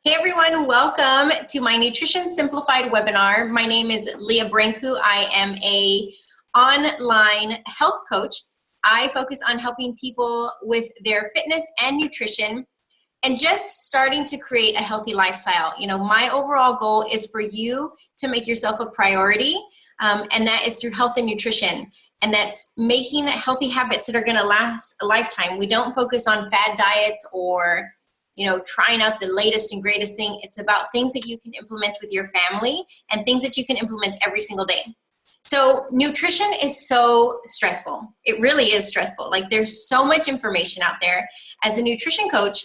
Hey everyone, welcome to my Nutrition Simplified webinar. My name is Leah Brancu. I am a online health coach. I focus on helping people with their fitness and nutrition and just starting to create a healthy lifestyle. You know, my overall goal is for you to make yourself a priority, and that is through health and nutrition. And that's making healthy habits that are going to last a lifetime. We don't focus on fad diets or trying out the latest and greatest thing. It's about things that you can implement with your family and things that you can implement every single day. So nutrition is so stressful. It really is stressful. Like, there's so much information out there. As a nutrition coach,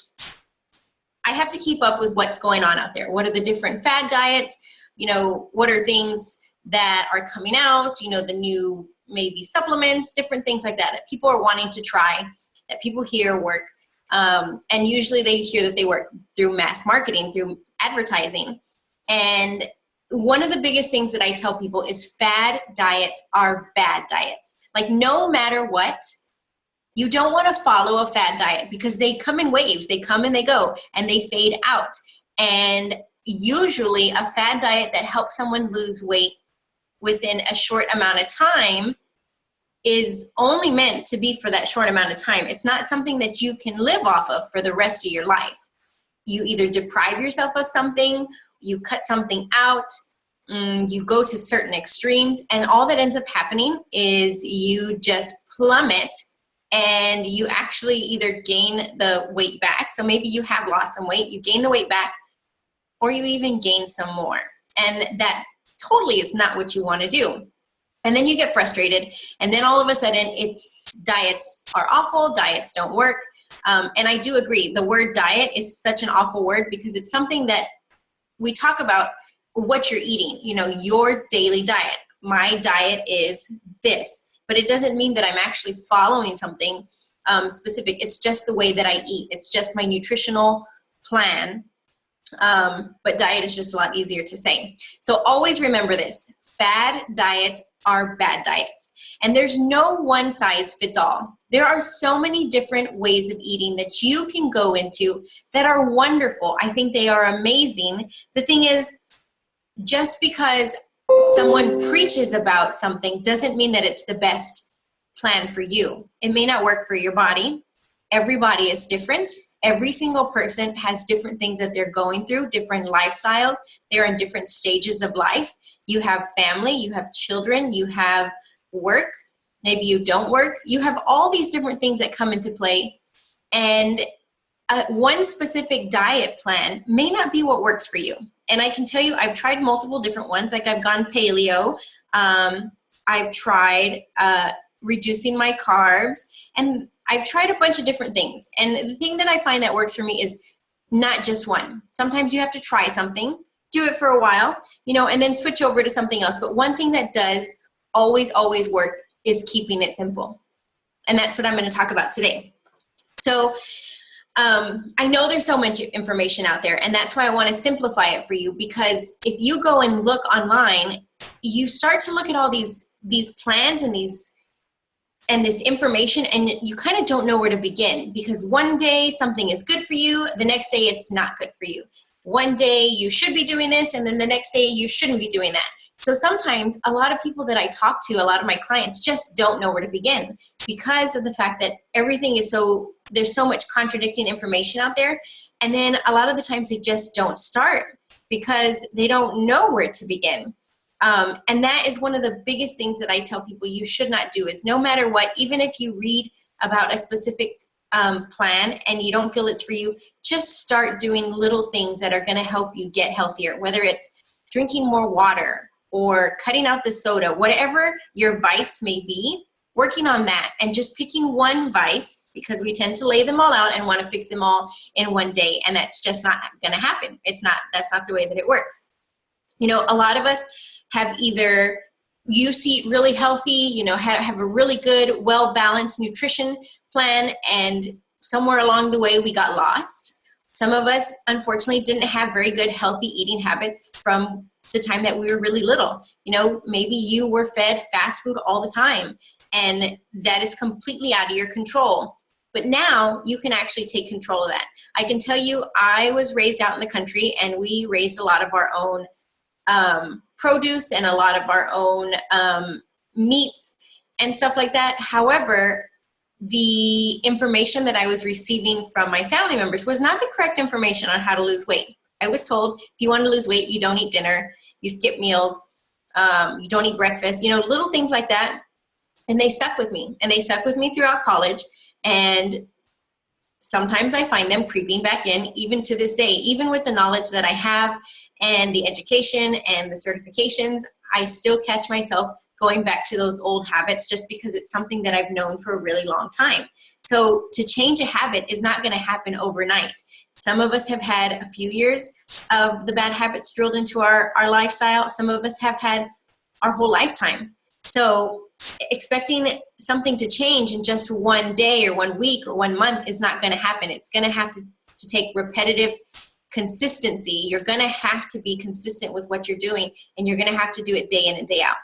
I have to keep up with what's going on out there. What are the different fad diets? What are things that are coming out? The new maybe supplements, different things like that people are wanting to try, that people hear work. And usually they hear that they work through mass marketing, through advertising. And one of the biggest things that I tell people is fad diets are bad diets. Like, no matter what, you don't want to follow a fad diet because they come in waves. They come and they go and they fade out. And usually a fad diet that helps someone lose weight within a short amount of time is only meant to be for that short amount of time. It's not something that you can live off of for the rest of your life. You either deprive yourself of something, you cut something out, you go to certain extremes, and all that ends up happening is you just plummet and you actually either gain the weight back. So maybe you have lost some weight, you gain the weight back, or you even gain some more. And that totally is not what you want to do. And then you get frustrated, and then all of a sudden diets are awful, diets don't work. And I do agree, the word diet is such an awful word because it's something that we talk about what you're eating, your daily diet. My diet is this, but it doesn't mean that I'm actually following something specific. It's just the way that I eat. It's just my nutritional plan. But diet is just a lot easier to say. So always remember this. Fad diets are bad diets. And there's no one size fits all. There are so many different ways of eating that you can go into that are wonderful. I think they are amazing. The thing is, just because someone preaches about something doesn't mean that it's the best plan for you. It may not work for your body. Everybody is different. Every single person has different things that they're going through, different lifestyles. They're in different stages of life. You have family, you have children, you have work, maybe you don't work. You have all these different things that come into play. And one specific diet plan may not be what works for you. And I can tell you, I've tried multiple different ones. Like, I've gone paleo. I've tried reducing my carbs. And I've tried a bunch of different things. And the thing that I find that works for me is not just one. Sometimes you have to try something, do it for a while, and then switch over to something else. But one thing that does always work is keeping it simple. And that's what I'm going to talk about today. So I know there's so much information out there, and that's why I want to simplify it for you, because if you go and look online, you start to look at all these plans and this information, and you kind of don't know where to begin, because one day something is good for you, the next day it's not good for you. One day you should be doing this, and then the next day you shouldn't be doing that. So sometimes a lot of people that I talk to, a lot of my clients just don't know where to begin because of the fact that everything is there's so much contradicting information out there. And then a lot of the times they just don't start because they don't know where to begin. And that is one of the biggest things that I tell people you should not do, is no matter what, even if you read about a specific plan and you don't feel it's for you, just start doing little things that are going to help you get healthier, whether it's drinking more water or cutting out the soda, whatever your vice may be, working on that and just picking one vice, because we tend to lay them all out and want to fix them all in one day. And that's just not going to happen. That's not the way that it works. A lot of us have either used to eat really healthy, have a really good, well-balanced nutrition plan, and somewhere along the way we got lost. Some of us, unfortunately, didn't have very good healthy eating habits from the time that we were really little. Maybe you were fed fast food all the time, and that is completely out of your control. But now you can actually take control of that. I can tell you, I was raised out in the country, and we raised a lot of our own produce and a lot of our own meats and stuff like that. However, the information that I was receiving from my family members was not the correct information on how to lose weight. I was told, if you want to lose weight, you don't eat dinner, you skip meals, you don't eat breakfast, little things like that. And they stuck with me, and they stuck with me throughout college. And sometimes I find them creeping back in, even to this day. Even with the knowledge that I have and the education and the certifications, I still catch myself going back to those old habits just because it's something that I've known for a really long time. So to change a habit is not going to happen overnight. Some of us have had a few years of the bad habits drilled into our lifestyle. Some of us have had our whole lifetime. So expecting something to change in just one day or 1 week or 1 month is not going to happen. It's going to have to take repetitive consistency. You're going to have to be consistent with what you're doing, and you're going to have to do it day in and day out.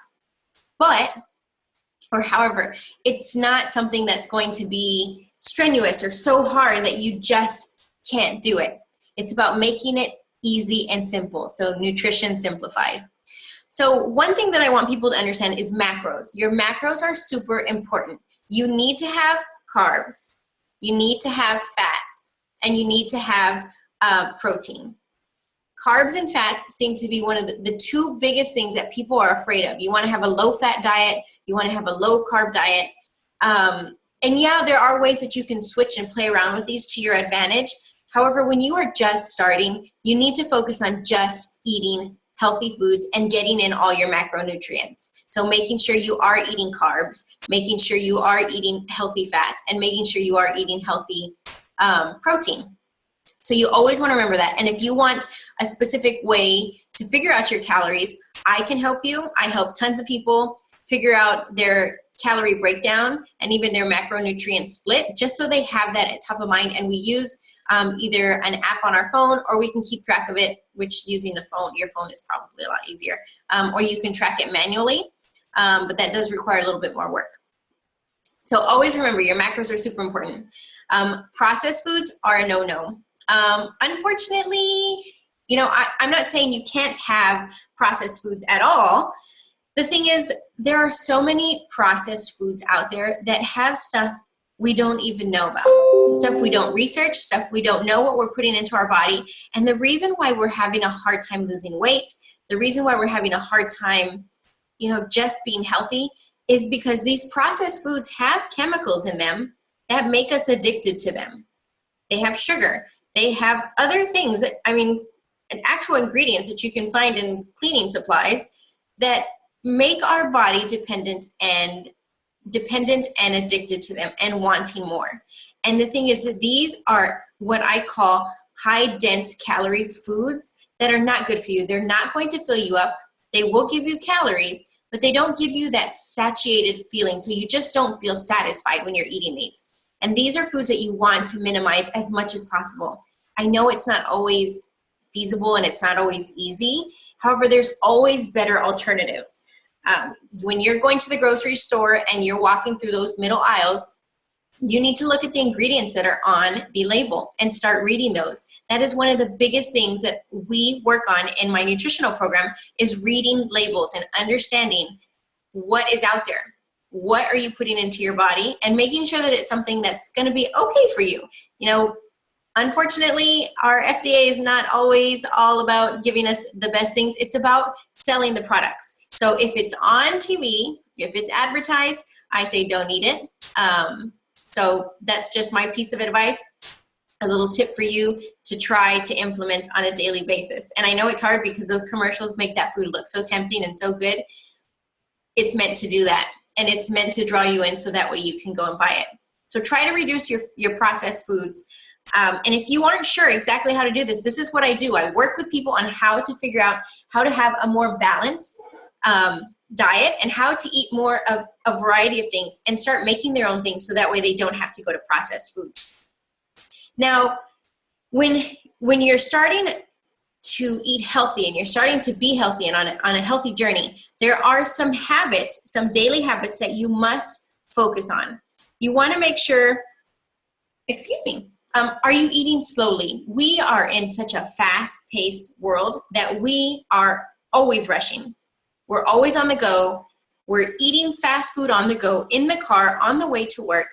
However, it's not something that's going to be strenuous or so hard that you just can't do it. It's about making it easy and simple. So nutrition simplified. So one thing that I want people to understand is macros. Your macros are super important. You need to have carbs, you need to have fats, and you need to have protein. Carbs and fats seem to be one of the two biggest things that people are afraid of. You want to have a low-fat diet. You want to have a low-carb diet. And yeah, there are ways that you can switch and play around with these to your advantage. However, when you are just starting, you need to focus on just eating healthy foods and getting in all your macronutrients. So making sure you are eating carbs, making sure you are eating healthy fats, and making sure you are eating healthy protein. So you always want to remember that. And if you want a specific way to figure out your calories, I can help you. I help tons of people figure out their calorie breakdown and even their macronutrient split, just so they have that at top of mind. And we use either an app on our phone, or we can keep track of it, which using your phone is probably a lot easier. Or you can track it manually, but that does require a little bit more work. So always remember, your macros are super important. Processed foods are a no-no. Unfortunately, I'm not saying you can't have processed foods at all. The thing is, there are so many processed foods out there that have stuff we don't even know about, stuff we don't research, stuff we don't know what we're putting into our body. And the reason why we're having a hard time losing weight, the reason why we're having a hard time, just being healthy, is because these processed foods have chemicals in them that make us addicted to them. They have sugar. They have other things actual ingredients that you can find in cleaning supplies that make our body dependent and addicted to them and wanting more. And the thing is that these are what I call high dense calorie foods that are not good for you. They're not going to fill you up. They will give you calories, but they don't give you that satiated feeling. So you just don't feel satisfied when you're eating these. And these are foods that you want to minimize as much as possible. I know it's not always feasible and it's not always easy. However, there's always better alternatives. When you're going to the grocery store and you're walking through those middle aisles, you need to look at the ingredients that are on the label and start reading those. That is one of the biggest things that we work on in my nutritional program, is reading labels and understanding what is out there. What are you putting into your body, and making sure that it's something that's going to be okay for you. Unfortunately, our FDA is not always all about giving us the best things. It's about selling the products. So if it's on TV, if it's advertised, I say don't eat it. So that's just my piece of advice, a little tip for you to try to implement on a daily basis. And I know it's hard because those commercials make that food look so tempting and so good. It's meant to do that, and it's meant to draw you in so that way you can go and buy it. So try to reduce your processed foods. And if you aren't sure exactly how to do this, this is what I do. I work with people on how to figure out how to have a more balanced diet and how to eat more of a variety of things and start making their own things so that way they don't have to go to processed foods. Now, when you're starting to eat healthy and you're starting to be healthy and on a healthy journey, there are some habits, some daily habits that you must focus on. You want to make sure Excuse me. Are you eating slowly? We are in such a fast-paced world that we are always rushing. We're always on the go. We're eating fast food on the go, in the car, on the way to work.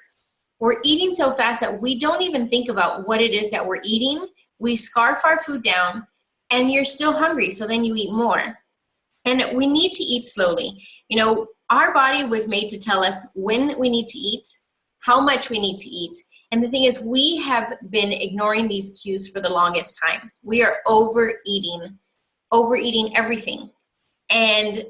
We're eating so fast that we don't even think about what it is that we're eating. We scarf our food down, and you're still hungry, so then you eat more. And we need to eat slowly. You know, our body was made to tell us when we need to eat, how much we need to eat. And the thing is, we have been ignoring these cues for the longest time. We are overeating everything. And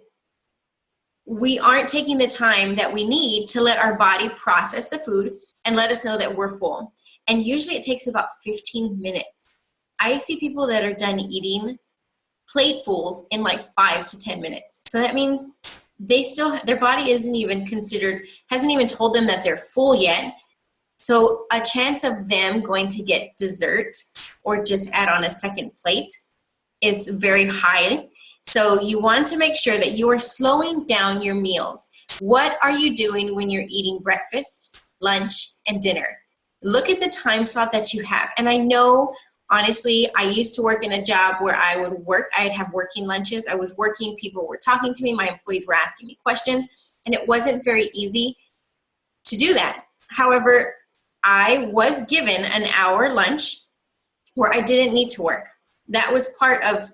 we aren't taking the time that we need to let our body process the food and let us know that we're full. And usually it takes about 15 minutes. I see people that are done eating platefuls in like 5 to 10 minutes. So that means their body hasn't even told them that they're full yet. So a chance of them going to get dessert or just add on a second plate is very high. So you want to make sure that you are slowing down your meals. What are you doing when you're eating breakfast, lunch, and dinner? Look at the time slot that you have. And I know, honestly, I used to work in a job where I'd have working lunches. I was working, people were talking to me, my employees were asking me questions, and it wasn't very easy to do that. However, I was given an hour lunch where I didn't need to work. That was part of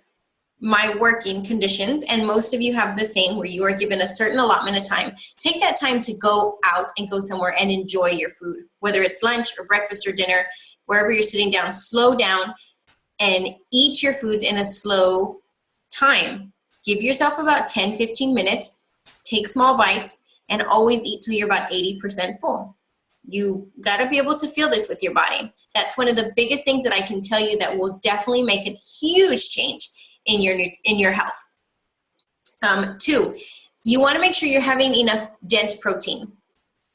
my working conditions, and most of you have the same, where you are given a certain allotment of time. Take that time to go out and go somewhere and enjoy your food, whether it's lunch or breakfast or dinner, wherever you're sitting down. Slow down and eat your foods in a slow time. Give yourself about 10-15 minutes, take small bites, and always eat till you're about 80% full. You got to be able to feel this with your body. That's one of the biggest things that I can tell you that will definitely make a huge change in your health. 2, you want to make sure you're having enough dense protein.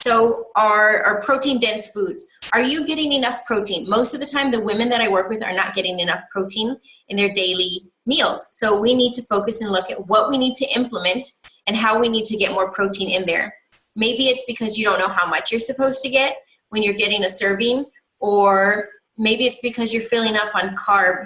So our protein dense foods, are you getting enough protein? Most of the time, the women that I work with are not getting enough protein in their daily meals. So we need to focus and look at what we need to implement and how we need to get more protein in there. Maybe it's because you don't know how much you're supposed to get when you're getting a serving, or maybe it's because you're filling up on carb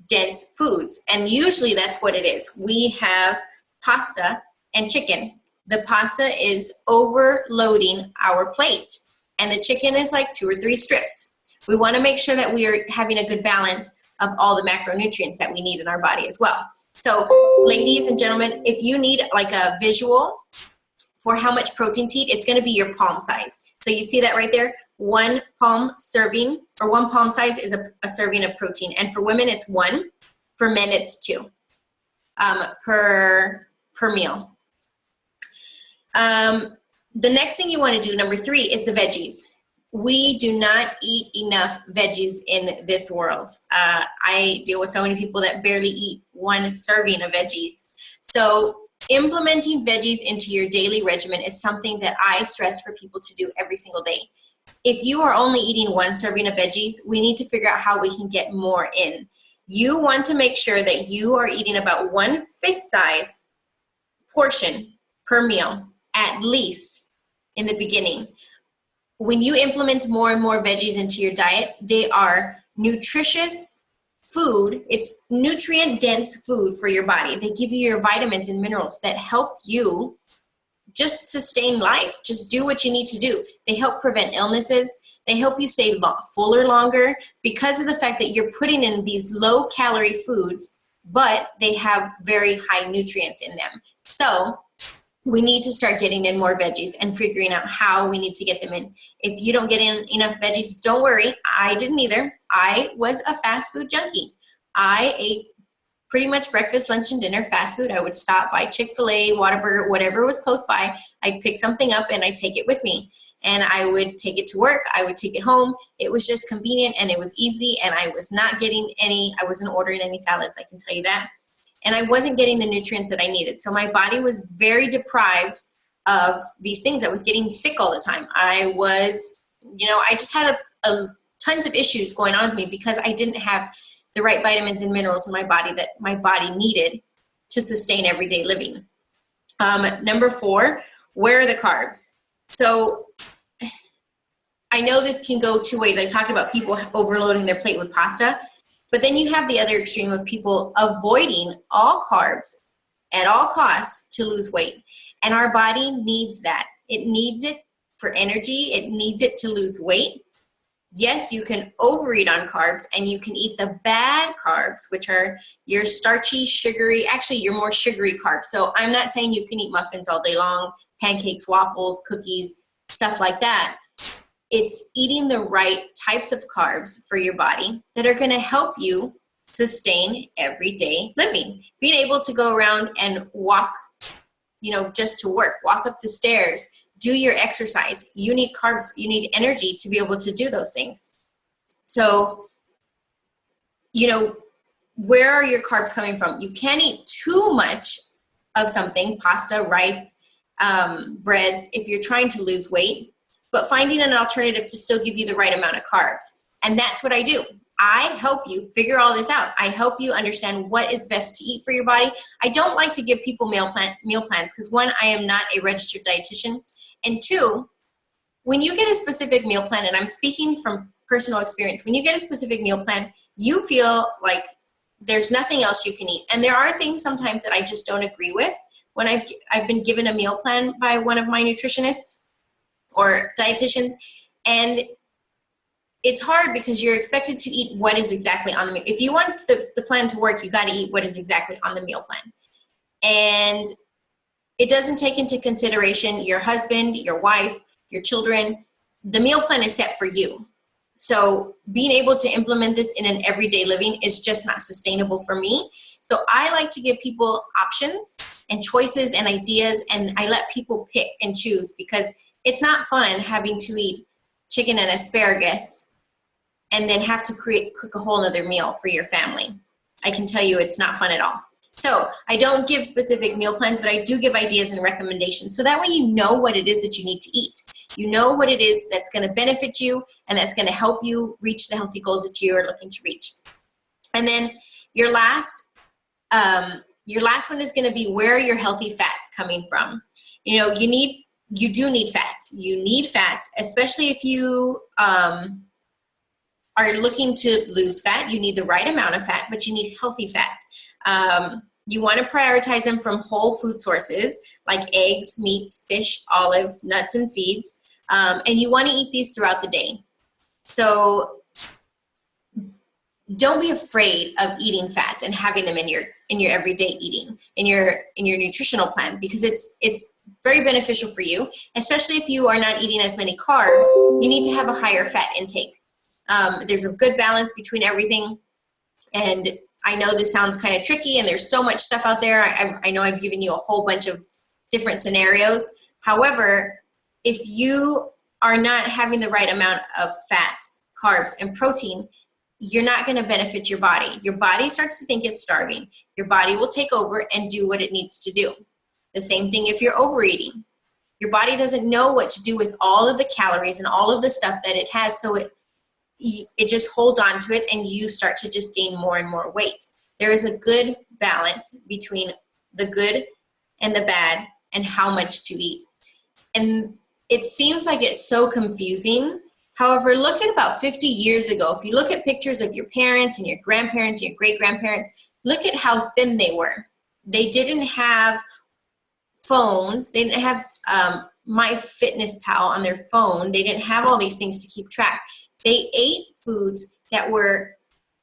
dense foods. And usually that's what it is. We have pasta and chicken. The pasta is overloading our plate, and the chicken is like 2 or 3 strips. We want to make sure that we are having a good balance of all the macronutrients that we need in our body as well. So ladies and gentlemen, if you need like a visual for how much protein to eat, it's going to be your palm size. So you see that right there? 1 palm serving, or 1 palm size is a serving of protein. And for women, it's 1. For men, it's 2 per meal. The next thing you want to do, number 3, is the veggies. We do not eat enough veggies in this world. I deal with so many people that barely eat 1 serving of veggies. So implementing veggies into your daily regimen is something that I stress for people to do every single day. If you are only eating 1 serving of veggies, we need to figure out how we can get more in. You want to make sure that you are eating about 1 fist-size portion per meal, at least in the beginning. When you implement more and more veggies into your diet, they are nutritious food. It's nutrient-dense food for your body. They give you your vitamins and minerals that help you just sustain life. Just do what you need to do. They help prevent illnesses. They help you stay fuller longer because of the fact that you're putting in these low-calorie foods, but they have very high nutrients in them. So we need to start getting in more veggies and figuring out how we need to get them in. If you don't get in enough veggies, don't worry. I didn't either. I was a fast food junkie. I ate pretty much breakfast, lunch, and dinner fast food. I would stop by Chick-fil-A, Whataburger, whatever was close by. I'd pick something up and I'd take it with me. And I would take it to work. I would take it home. It was just convenient and it was easy, and I was not getting I wasn't ordering any salads, I can tell you that. And I wasn't getting the nutrients that I needed. So my body was very deprived of these things. I was getting sick all the time. I just had tons of issues going on with me because I didn't have the right vitamins and minerals in my body that my body needed to sustain everyday living. Number 4, where are the carbs? So I know this can go two ways. I talked about people overloading their plate with pasta, but then you have the other extreme of people avoiding all carbs at all costs to lose weight. And our body needs that. It needs it for energy. It needs it to lose weight. Yes, you can overeat on carbs, and you can eat the bad carbs, which are your starchy, sugary, actually your more sugary carbs. So I'm not saying you can eat muffins all day long, pancakes, waffles, cookies, stuff like that. It's eating the right types of carbs for your body that are going to help you sustain everyday living. Being able to go around and walk, just to work, walk up the stairs, do your exercise. You need carbs, you need energy to be able to do those things. So, where are your carbs coming from? You can't eat too much of something, pasta, rice, breads, if you're trying to lose weight, but finding an alternative to still give you the right amount of carbs. And that's what I do. I help you figure all this out. I help you understand what is best to eat for your body. I don't like to give people meal plans because, one, I am not a registered dietitian. And two, when you get a specific meal plan, and I'm speaking from personal experience, when you get a specific meal plan, you feel like there's nothing else you can eat. And there are things sometimes that I just don't agree with when I've been given a meal plan by one of my nutritionists or dietitians. And it's hard because you're expected to eat what is exactly on the meal. If you want the plan to work, you got to eat what is exactly on the meal plan. And it doesn't take into consideration your husband, your wife, your children. The meal plan is set for you. So being able to implement this in an everyday living is just not sustainable for me. So I like to give people options and choices and ideas, and I let people pick and choose, because it's not fun having to eat chicken and asparagus and then have to cook a whole other meal for your family. I can tell you it's not fun at all. So I don't give specific meal plans, but I do give ideas and recommendations. So that way you know what it is that you need to eat. You know what it is that's going to benefit you and that's going to help you reach the healthy goals that you are looking to reach. And then your last one is going to be, where are your healthy fats coming from? You do need fats. You need fats, especially if you are looking to lose fat. You need the right amount of fat, but you need healthy fats. You want to prioritize them from whole food sources like eggs, meats, fish, olives, nuts, and seeds. And you want to eat these throughout the day. So don't be afraid of eating fats and having them in your everyday eating, in your nutritional plan, because it's very beneficial for you, especially if you are not eating as many carbs. You need to have a higher fat intake. There's a good balance between everything. And I know this sounds kind of tricky, and there's so much stuff out there. I know I've given you a whole bunch of different scenarios. However, if you are not having the right amount of fats, carbs, and protein, you're not going to benefit your body. Your body starts to think it's starving. Your body will take over and do what it needs to do. The same thing if you're overeating. Your body doesn't know what to do with all of the calories and all of the stuff that it has, so it just holds on to it, and you start to just gain more and more weight. There is a good balance between the good and the bad and how much to eat. And it seems like it's so confusing. However, look at about 50 years ago. If you look at pictures of your parents and your grandparents, your great-grandparents, look at how thin they were. They didn't have phones. They didn't have MyFitnessPal on their phone. They didn't have all these things to keep track. They ate foods that were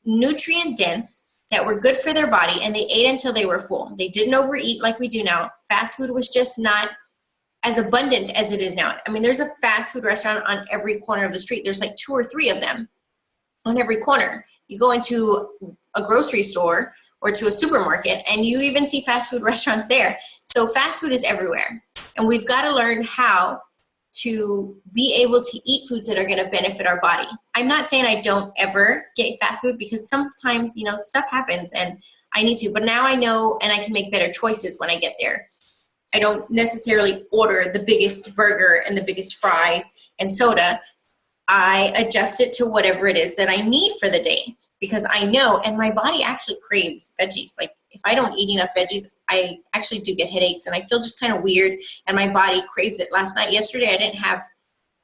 nutrient dense, that were good for their body, and they ate until they were full. They didn't overeat like we do now. Fast food was just not as abundant as it is now. I mean, there's a fast food restaurant on every corner of the street. There's like 2 or 3 of them on every corner. You go into a grocery store or to a supermarket, and you even see fast food restaurants there. So fast food is everywhere. And we've got to learn how to be able to eat foods that are going to benefit our body. I'm not saying I don't ever get fast food, because sometimes, stuff happens and I need to, but now I know, and I can make better choices when I get there. I don't necessarily order the biggest burger and the biggest fries and soda. I adjust it to whatever it is that I need for the day, because I know, and my body actually craves veggies. Like if I don't eat enough veggies, I actually do get headaches and I feel just kind of weird, and my body craves it. Yesterday,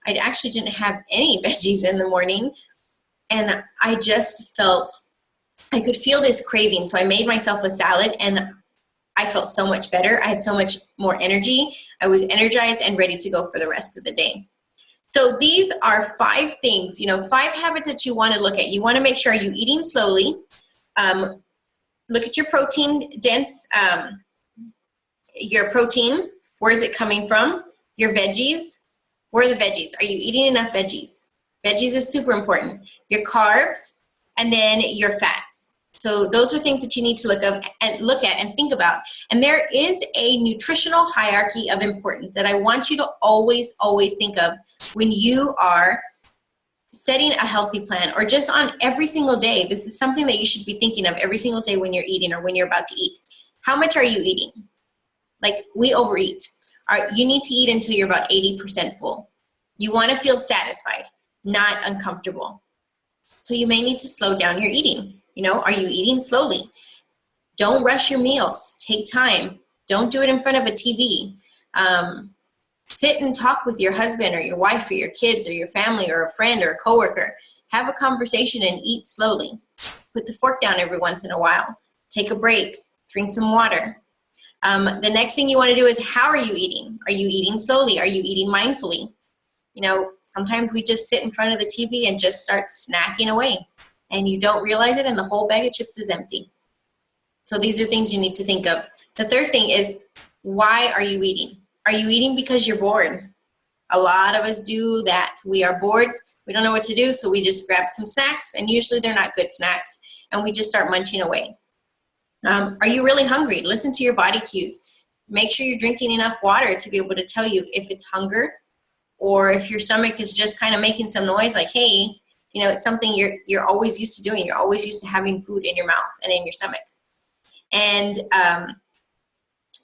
I I actually didn't have any veggies in the morning. And I just felt, I could feel this craving. So I made myself a salad and I felt so much better. I had so much more energy. I was energized and ready to go for the rest of the day. So these are 5 things, 5 habits that you want to look at. You want to make sure, are you eating slowly? Look at your protein dense, your protein. Where is it coming from? Your veggies. Where are the veggies? Are you eating enough veggies? Veggies is super important. Your carbs, and then your fats. So those are things that you need to look at and think about. And there is a nutritional hierarchy of importance that I want you to always, always think of when you are setting a healthy plan, or just on every single day. This is something that you should be thinking of every single day when you're eating or when you're about to eat. How much are you eating? Like, we overeat. You need to eat until you're about 80% full. You want to feel satisfied, not uncomfortable. So you may need to slow down your eating. Are you eating slowly? Don't rush your meals. Take time. Don't do it in front of a TV. Sit and talk with your husband or your wife or your kids or your family or a friend or a coworker. Have a conversation and eat slowly. Put the fork down every once in a while. Take a break. Drink some water. The next thing you want to do is, how are you eating? Are you eating slowly? Are you eating mindfully? Sometimes we just sit in front of the TV and just start snacking away, and you don't realize it, and the whole bag of chips is empty. So these are things you need to think of. The third thing is, why are you eating? Are you eating because you're bored? A lot of us do that. We are bored. We don't know what to do, so we just grab some snacks, and usually they're not good snacks, and we just start munching away. Are you really hungry? Listen to your body cues. Make sure you're drinking enough water to be able to tell you if it's hunger, or if your stomach is just kind of making some noise, like, hey, it's something you're always used to doing. You're always used to having food in your mouth and in your stomach. And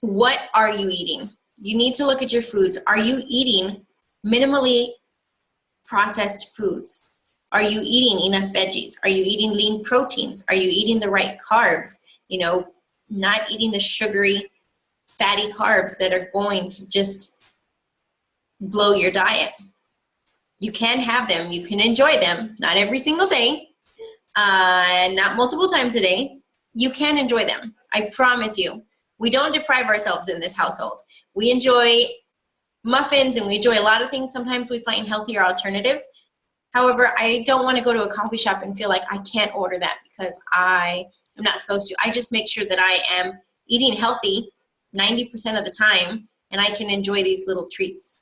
what are you eating? You need to look at your foods. Are you eating minimally processed foods? Are you eating enough veggies? Are you eating lean proteins? Are you eating the right carbs? Not eating the sugary, fatty carbs that are going to just blow your diet. You can have them. You can enjoy them. Not every single day, not multiple times a day. You can enjoy them. I promise you. We don't deprive ourselves in this household. We enjoy muffins and we enjoy a lot of things. Sometimes we find healthier alternatives. However, I don't want to go to a coffee shop and feel like I can't order that because I am not supposed to. I just make sure that I am eating healthy 90% of the time, and I can enjoy these little treats.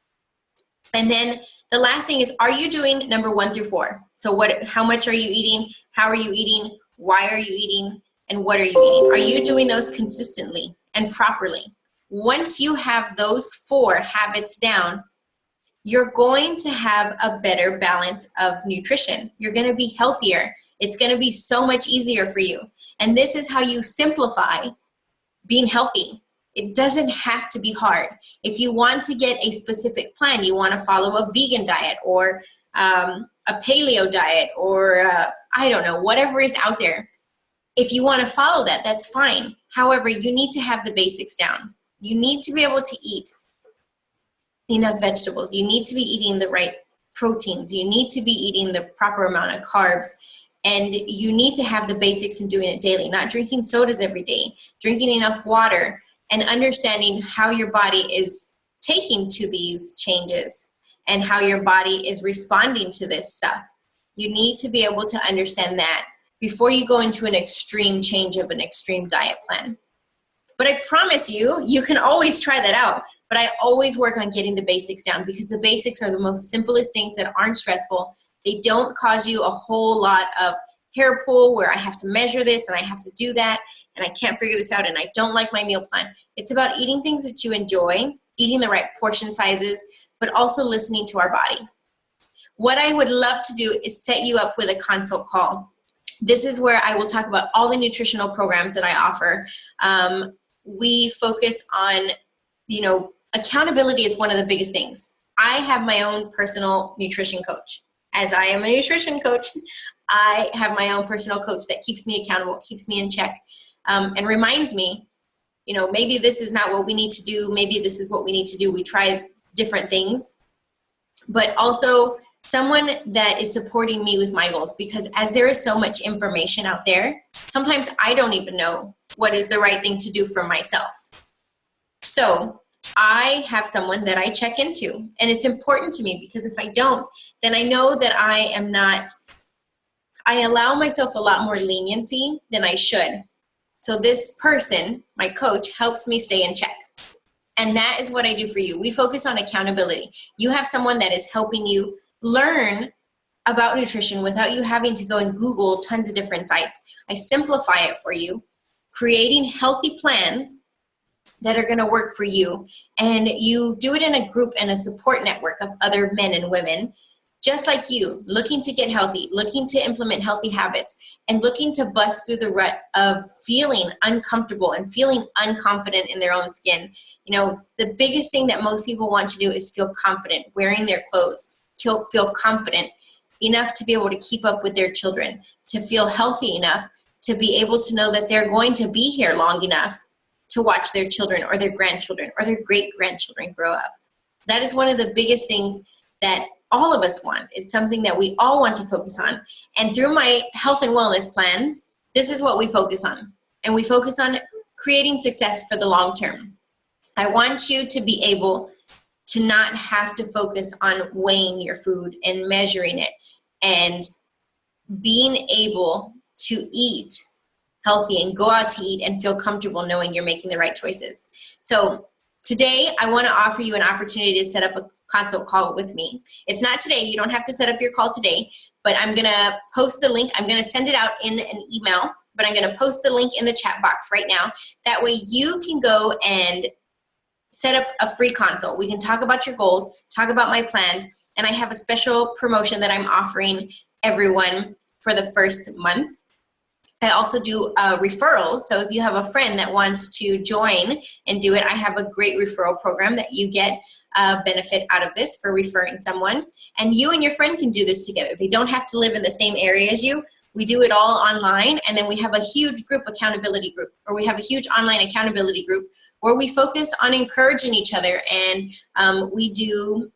And then the last thing is, are you doing number 1 through 4? So how much are you eating? How are you eating? Why are you eating? And what are you eating? Are you doing those consistently and properly? Once you have those 4 habits down, you're going to have a better balance of nutrition. You're going to be healthier. It's going to be so much easier for you. And this is how you simplify being healthy. It doesn't have to be hard. If you want to get a specific plan, you want to follow a vegan diet or a paleo diet or I don't know, whatever is out there. If you want to follow that, that's fine. However, you need to have the basics down. You need to be able to eat enough vegetables. You need to be eating the right proteins. You need to be eating the proper amount of carbs. And you need to have the basics and doing it daily, not drinking sodas every day, drinking enough water, and understanding how your body is taking to these changes and how your body is responding to this stuff. You need to be able to understand that before you go into an extreme change of an extreme diet plan. But I promise you, you can always try that out. But I always work on getting the basics down because the basics are the most simplest things that aren't stressful. They don't cause you a whole lot of hair pull where I have to measure this and I have to do that and I can't figure this out and I don't like my meal plan. It's about eating things that you enjoy, eating the right portion sizes, but also listening to our body. What I would love to do is set you up with a consult call. This is where I will talk about all the nutritional programs that I offer. We focus on, accountability is one of the biggest things. I have my own personal nutrition coach. As I am a nutrition coach, I have my own personal coach that keeps me accountable, keeps me in check, and reminds me, maybe this is not what we need to do. Maybe this is what we need to do. We try different things. but also someone that is supporting me with my goals, because as there is so much information out there, sometimes I don't even know what is the right thing to do for myself. So I have someone that I check into, and it's important to me because if I don't, then I know that I allow myself a lot more leniency than I should. So this person, my coach, helps me stay in check. And that is what I do for you. We focus on accountability. You have someone that is helping you learn about nutrition without you having to go and Google tons of different sites. I simplify it for you, creating healthy plans that are going to work for you. And you do it in a group and a support network of other men and women just like you, looking to get healthy, looking to implement healthy habits, and looking to bust through the rut of feeling uncomfortable and feeling unconfident in their own skin. You know, the biggest thing that most people want to do is feel confident wearing their clothes, feel confident enough to be able to keep up with their children, to feel healthy enough to be able to know that they're going to be here long enough to watch their children or their grandchildren or their great-grandchildren grow up. That is one of the biggest things that all of us want. It's something that we all want to focus on. And through my health and wellness plans, this is what we focus on. And we focus on creating success for the long term. I want you to be able to not have to focus on weighing your food and measuring it and being able to eat healthy and go out to eat and feel comfortable knowing you're making the right choices. So today, I want to offer you an opportunity to set up a consult call with me. It's not today. You don't have to set up your call today, but I'm going to post the link. I'm going to send it out in an email, but I'm going to post the link in the chat box right now. That way you can go and set up a free consult. We can talk about your goals, talk about my plans, and I have a special promotion that I'm offering everyone for the first month. I also do referrals. So if you have a friend that wants to join and do it, I have a great referral program that you get benefit out of this for referring someone. And you and your friend can do this together. They don't have to live in the same area as you. We do it all online, and then we have a huge group accountability group, or we have a huge online accountability group where we focus on encouraging each other. And we do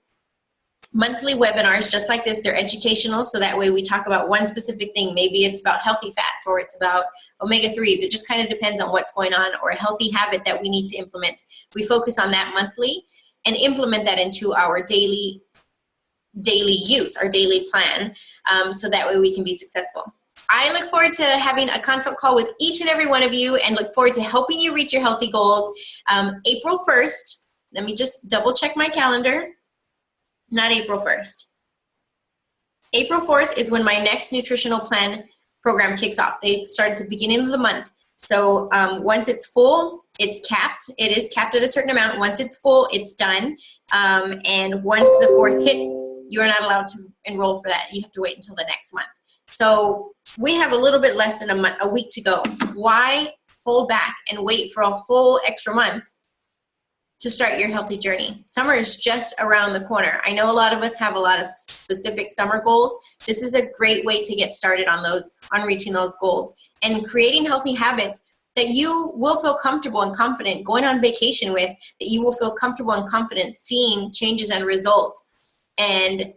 monthly webinars just like this. They're educational, so that way we talk about one specific thing. Maybe it's about healthy fats, or it's about omega-3s. It just kind of depends on what's going on, or a healthy habit that we need to implement. We focus on that monthly and implement that into our daily use, our daily plan, so that way we can be successful. I look forward to having a consult call with each and every one of you, and look forward to helping you reach your healthy goals. April 1st, let me just double check my calendar. Not April 1st. April 4th is when my next nutritional plan program kicks off. They start at the beginning of the month. So once it's full, it's capped. It is capped at a certain amount. Once it's full, it's done. And once the 4th hits, you are not allowed to enroll for that. You have to wait until the next month. So we have a little bit less than a week to go. Why hold back and wait for a whole extra month to start your healthy journey? Summer is just around the corner. I know a lot of us have a lot of specific summer goals. This is a great way to get started on reaching those goals and creating healthy habits that you will feel comfortable and confident going on vacation with, that you will feel comfortable and confident seeing changes and results, and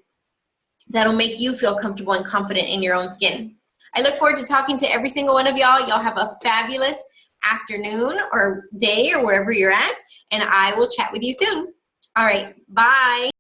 that'll make you feel comfortable and confident in your own skin. I look forward to talking to every single one of y'all. Y'all have a fabulous afternoon or day or wherever you're at, and I will chat with you soon. All right, bye.